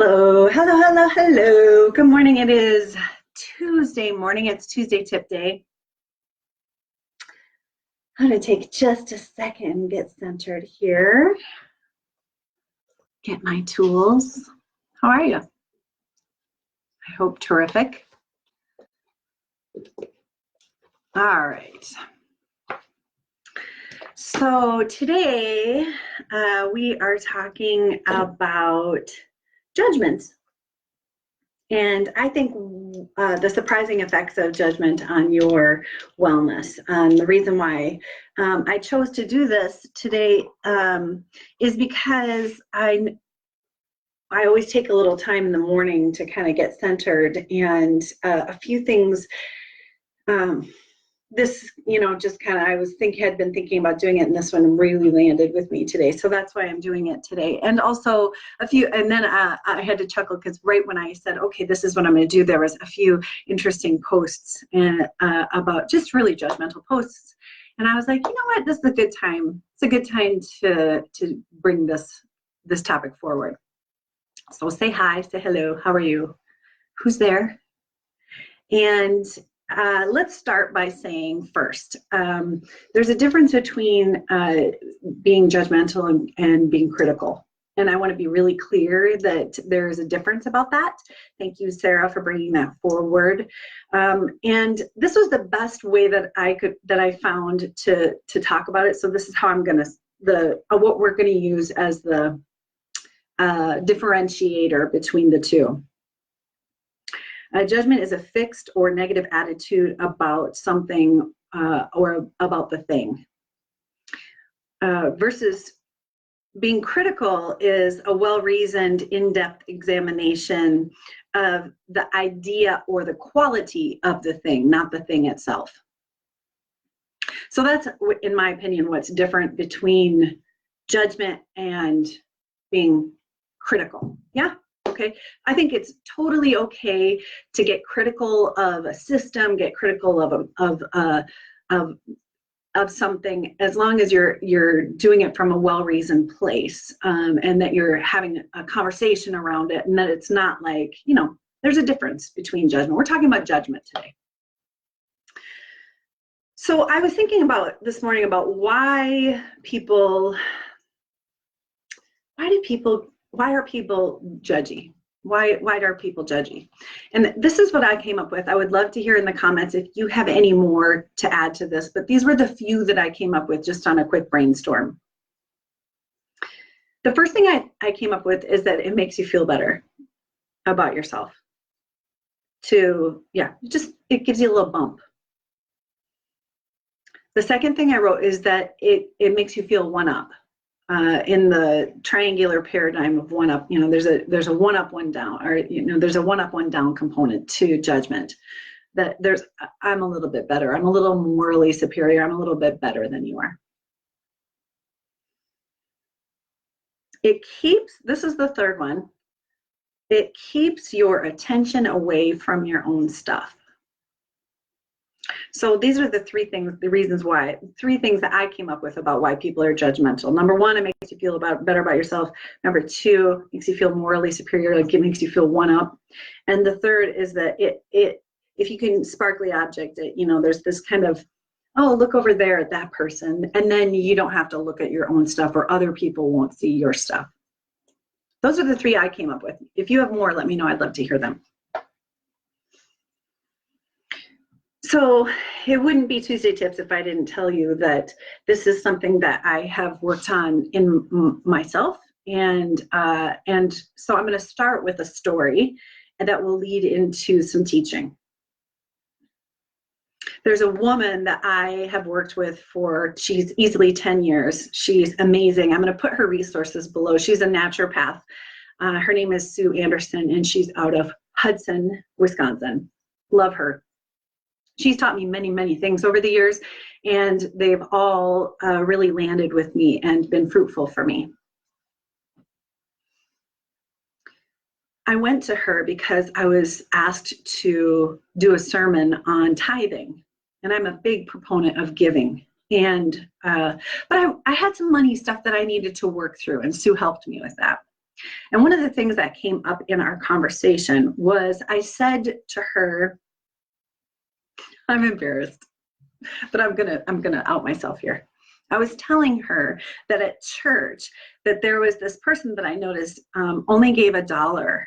Hello, hello, hello, hello. Good morning. It is Tuesday morning. It's Tuesday tip day. I'm going to take just a second, get centered here, get my tools. How are you? I hope terrific. All right. So today we are talking about judgment. And I think the surprising effects of judgment on your wellness. The reason why I chose to do this today is because I always take a little time in the morning to kind of get centered, and a few things. This, just kind of, had been thinking about doing it, and this one really landed with me today. So that's why I'm doing it today. And also and then I had to chuckle because right when I said, okay, this is what I'm going to do, there was a few interesting posts about just really judgmental posts. And I was like, you know what, this is a good time. It's a good time to bring this topic forward. So say hi, say hello, how are you? Who's there? And let's start by saying first, there's a difference between being judgmental and being critical. And I want to be really clear that there's a difference about that. Thank you, Sarah, for bringing that forward. And this was the best way that I found to talk about it. So this is how I'm going to, what we're going to use as the differentiator between the two. Judgment is a fixed or negative attitude about something or about the thing. Versus being critical is a well-reasoned, in-depth examination of the idea or the quality of the thing, not the thing itself. So that's, in my opinion, what's different between judgment and being critical. Yeah. Okay, I think it's totally okay to get critical of a system, get critical of something, as long as you're doing it from a well-reasoned place, and that you're having a conversation around it, and that it's not like, there's a difference between judgment. We're talking about judgment today. So I was thinking about this morning about why are people judgy? Why are people judgy? And this is what I came up with. I would love to hear in the comments if you have any more to add to this, but these were the few that I came up with just on a quick brainstorm. The first thing I came up with is that it makes you feel better about yourself. It gives you a little bump. The second thing I wrote is that it makes you feel one up. In the triangular paradigm of one up, there's a one up, one down, or there's a one up, one down component to judgment. That I'm a little bit better, I'm a little morally superior, I'm a little bit better than you are. This is the third one. It keeps your attention away from your own stuff. So these are the three things that I came up with about why people are judgmental. Number one, it makes you feel better about yourself. Number two, it makes you feel morally superior, like it makes you feel one up. And the third is that if you can sparkly object it, there's this kind of, oh, look over there at that person. And then you don't have to look at your own stuff, or other people won't see your stuff. Those are the three I came up with. If you have more, let me know. I'd love to hear them. So it wouldn't be Tuesday Tips if I didn't tell you that this is something that I have worked on in myself. And so I'm going to start with a story, and that will lead into some teaching. There's a woman that I have worked with she's easily 10 years. She's amazing. I'm going to put her resources below. She's a naturopath. Her name is Sue Anderson, and she's out of Hudson, Wisconsin. Love her. She's taught me many, many things over the years, and they've all really landed with me and been fruitful for me. I went to her because I was asked to do a sermon on tithing, and I'm a big proponent of giving. But I had some money stuff that I needed to work through, and Sue helped me with that. And one of the things that came up in our conversation was I said to her, I'm embarrassed, but I'm gonna out myself here. I was telling her that at church that there was this person that I noticed only gave $1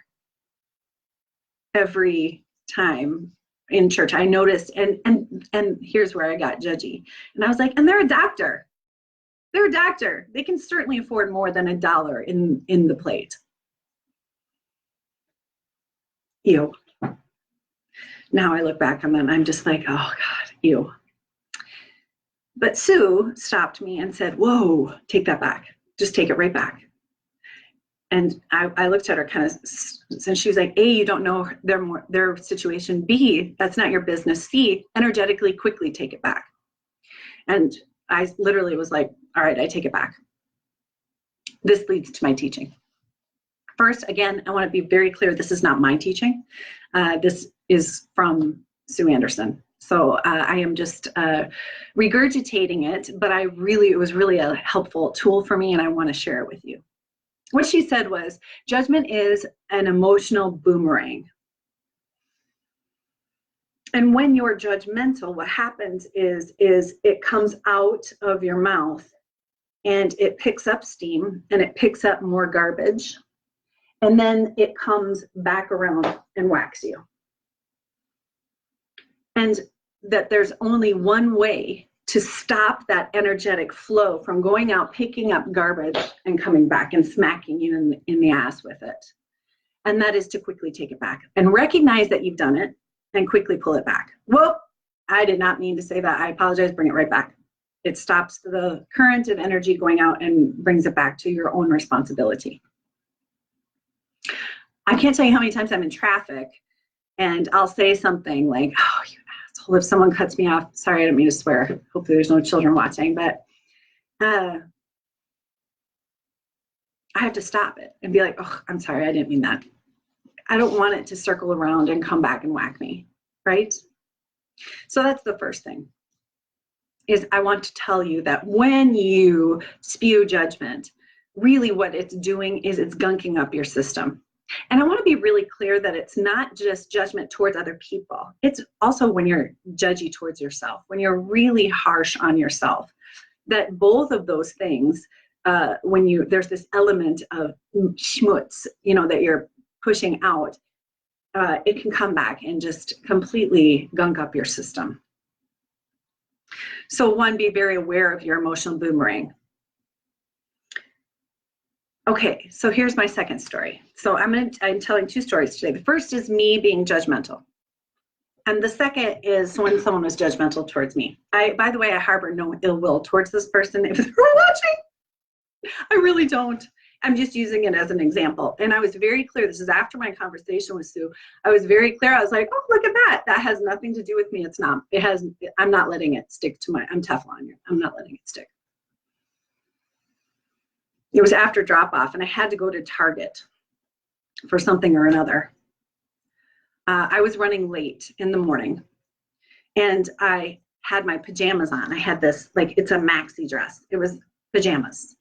every time in church. I noticed, and here's where I got judgy. And I was like, and they're a doctor. They're a doctor. They can certainly afford more than $1 in the plate. Ew. Now I look back on that and I'm just like, oh God, ew. But Sue stopped me and said, whoa, take that back. Just take it right back. And I looked at her kind of, and she was like, A, you don't know their situation. B, that's not your business. C, energetically, quickly take it back. And I literally was like, all right, I take it back. This leads to my teaching. First, again, I want to be very clear. This is not my teaching. This is from Sue Anderson. So I am just regurgitating it, but it was really a helpful tool for me, and I want to share it with you. What she said was, judgment is an emotional boomerang. And when you're judgmental, what happens is it comes out of your mouth and it picks up steam and it picks up more garbage. And then it comes back around and whacks you. And that there's only one way to stop that energetic flow from going out, picking up garbage and coming back and smacking you in the ass with it. And that is to quickly take it back and recognize that you've done it and quickly pull it back. Whoop, I did not mean to say that. I apologize, bring it right back. It stops the current of energy going out and brings it back to your own responsibility. I can't tell you how many times I'm in traffic and I'll say something like, oh, you asshole, if someone cuts me off, sorry, I don't mean to swear. Hopefully there's no children watching, but I have to stop it and be like, oh, I'm sorry, I didn't mean that. I don't want it to circle around and come back and whack me, right? So that's the first thing, is I want to tell you that when you spew judgment, really what it's doing is it's gunking up your system. And I want to be really clear that it's not just judgment towards other people. It's also when you're judgy towards yourself, when you're really harsh on yourself, that both of those things, there's this element of schmutz, that you're pushing out, it can come back and just completely gunk up your system. So one, be very aware of your emotional boomerang. Okay, so here's my second story. So I'm telling two stories today. The first is me being judgmental. And the second is when someone was judgmental towards me. By the way, I harbor no ill will towards this person if they're watching. I really don't. I'm just using it as an example. And I was very clear. This is after my conversation with Sue. I was very clear. I was like, oh, look at that. That has nothing to do with me. It's not. I'm not letting it stick to I'm Teflon here. I'm not letting it stick. It was after drop off and I had to go to Target for something or another. I was running late in the morning and I had my pajamas on. I had this, it's a maxi dress. It was pajamas.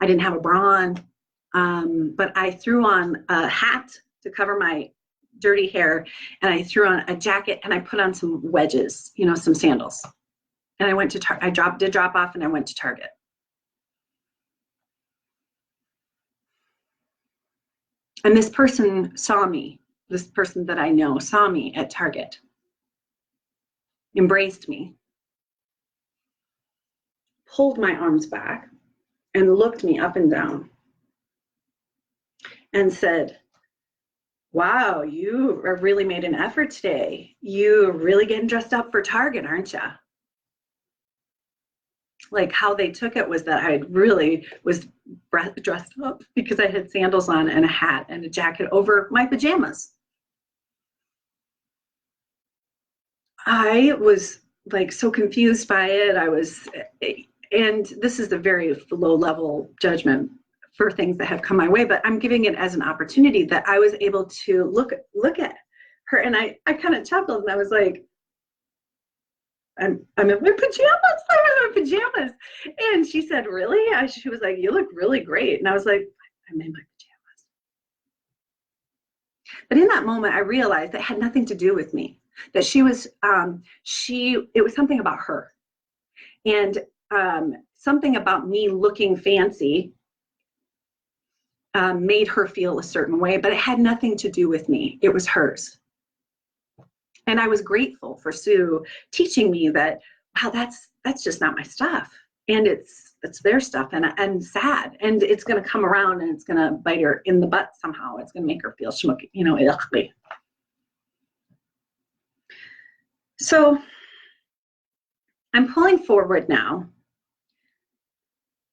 I didn't have a bra on, but I threw on a hat to cover my dirty hair, and I threw on a jacket and I put on some wedges, some sandals. And I went to I did drop off and I went to Target. And this person saw me, this person that I know saw me at Target, embraced me, pulled my arms back, and looked me up and down and said, wow, you really made an effort today. You're really getting dressed up for Target, aren't you? Like how they took it was that I really was dressed up because I had sandals on and a hat and a jacket over my pajamas. I was so confused by it. And this is a very low level judgment for things that have come my way, but I'm giving it as an opportunity that I was able to look at her, and I kind of chuckled and I was like, I'm in my pajamas. I'm in my pajamas. And she said, really? She was like, you look really great. And I was like, I'm in my But in that moment, I realized that had nothing to do with me, that it was something about her. And something about me looking fancy made her feel a certain way, but it had nothing to do with me. It was hers. And I was grateful for Sue teaching me that, wow, that's just not my stuff. And it's their stuff, and sad. And it's going to come around and it's going to bite her in the butt somehow. It's going to make her feel schmucky, ugly. So I'm pulling forward now.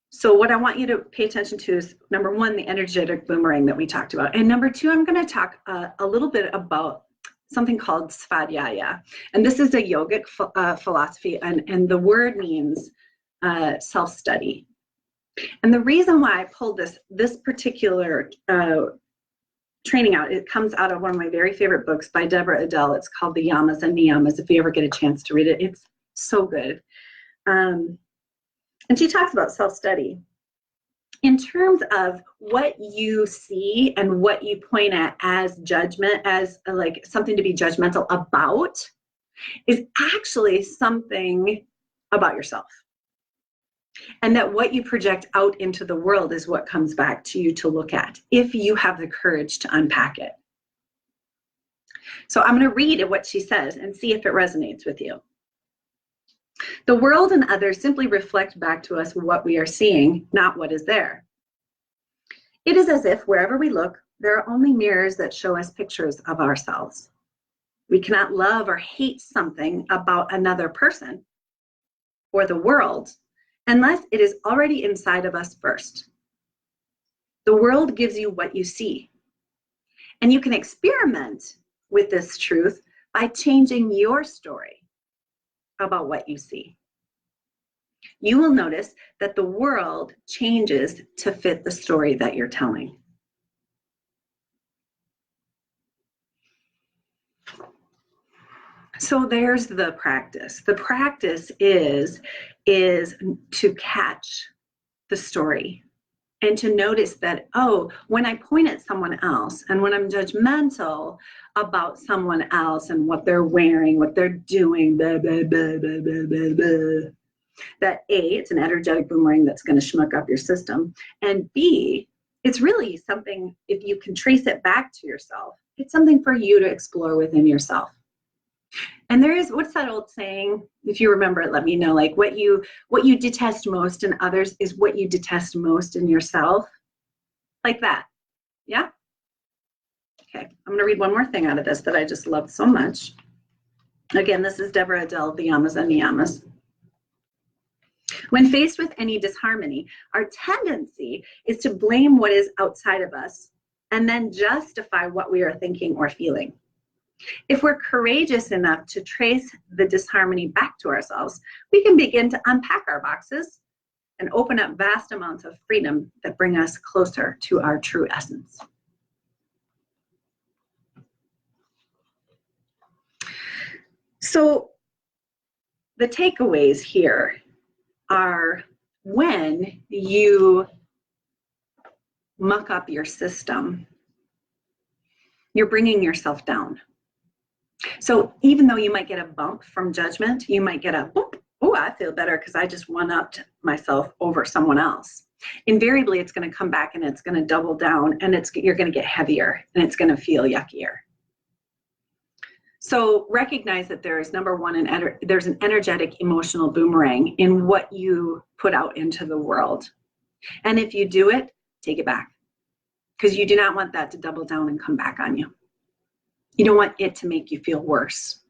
So what I want you to pay attention to is, number one, the energetic boomerang that we talked about. And number two, I'm going to talk a little bit about something called Svadhyaya. And this is a yogic philosophy, and the word means self-study. And the reason why I pulled this particular training out, it comes out of one of my very favorite books by Deborah Adele. It's called The Yamas and Niyamas. If you ever get a chance to read it, it's so good. And she talks about self-study in terms of what you see and what you point at as judgment, as like something to be judgmental about, is actually something about yourself. And that what you project out into the world is what comes back to you to look at, if you have the courage to unpack it. So I'm going to read what she says and see if it resonates with you. The world and others simply reflect back to us what we are seeing, not what is there. It is as if wherever we look, there are only mirrors that show us pictures of ourselves. We cannot love or hate something about another person or the world unless it is already inside of us first. The world gives you what you see, and you can experiment with this truth by changing your story about what you see. You will notice that the world changes to fit the story that you're telling. So there's the practice. The practice is to catch the story and to notice that, oh, when I point at someone else and when I'm judgmental about someone else and what they're wearing, what they're doing, blah, blah, blah, blah, blah, blah, blah, that A, it's an energetic boomerang that's going to schmuck up your system. And B, it's really something, if you can trace it back to yourself, it's something for you to explore within yourself. And there is, what's that old saying? If you remember it, let me know. Like what you detest most in others is what you detest most in yourself. Like that. Yeah? Okay, I'm going to read one more thing out of this that I just love so much. Again, this is Deborah Adele, The Yamas and Niyamas. When faced with any disharmony, our tendency is to blame what is outside of us and then justify what we are thinking or feeling. If we're courageous enough to trace the disharmony back to ourselves, we can begin to unpack our boxes and open up vast amounts of freedom that bring us closer to our true essence. So the takeaways here are, when you muck up your system, you're bringing yourself down. So even though you might get a bump from judgment, you might get a, oh, I feel better because I just one-upped myself over someone else. Invariably, it's going to come back and it's going to double down, and you're going to get heavier and it's going to feel yuckier. So recognize that there is, number one, there's an energetic emotional boomerang in what you put out into the world. And if you do it, take it back, because you do not want that to double down and come back on you. You don't want it to make you feel worse.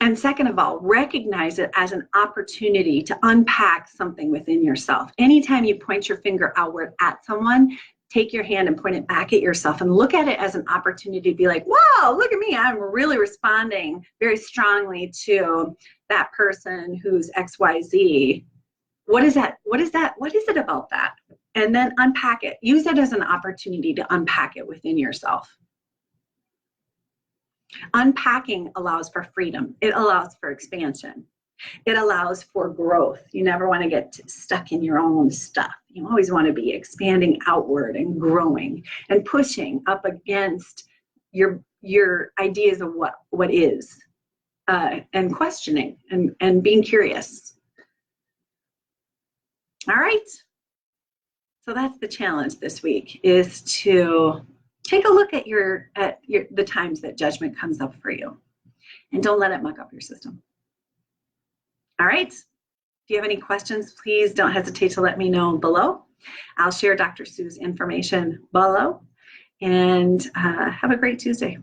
And second of all, recognize it as an opportunity to unpack something within yourself. Anytime you point your finger outward at someone, take your hand and point it back at yourself and look at it as an opportunity to be like, wow, look at me. I'm really responding very strongly to that person who's XYZ. What is that? What is that? What is it about that? And then unpack it. Use it as an opportunity to unpack it within yourself. Unpacking allows for freedom. It allows for expansion. It allows for growth. You never want to get stuck in your own stuff. You always want to be expanding outward and growing and pushing up against your ideas of what is, and questioning and being curious. All right. So that's the challenge this week, is to take a look at the times that judgment comes up for you, and don't let it muck up your system. All right. If you have any questions, please don't hesitate to let me know below. I'll share Dr. Sue's information below, and have a great Tuesday.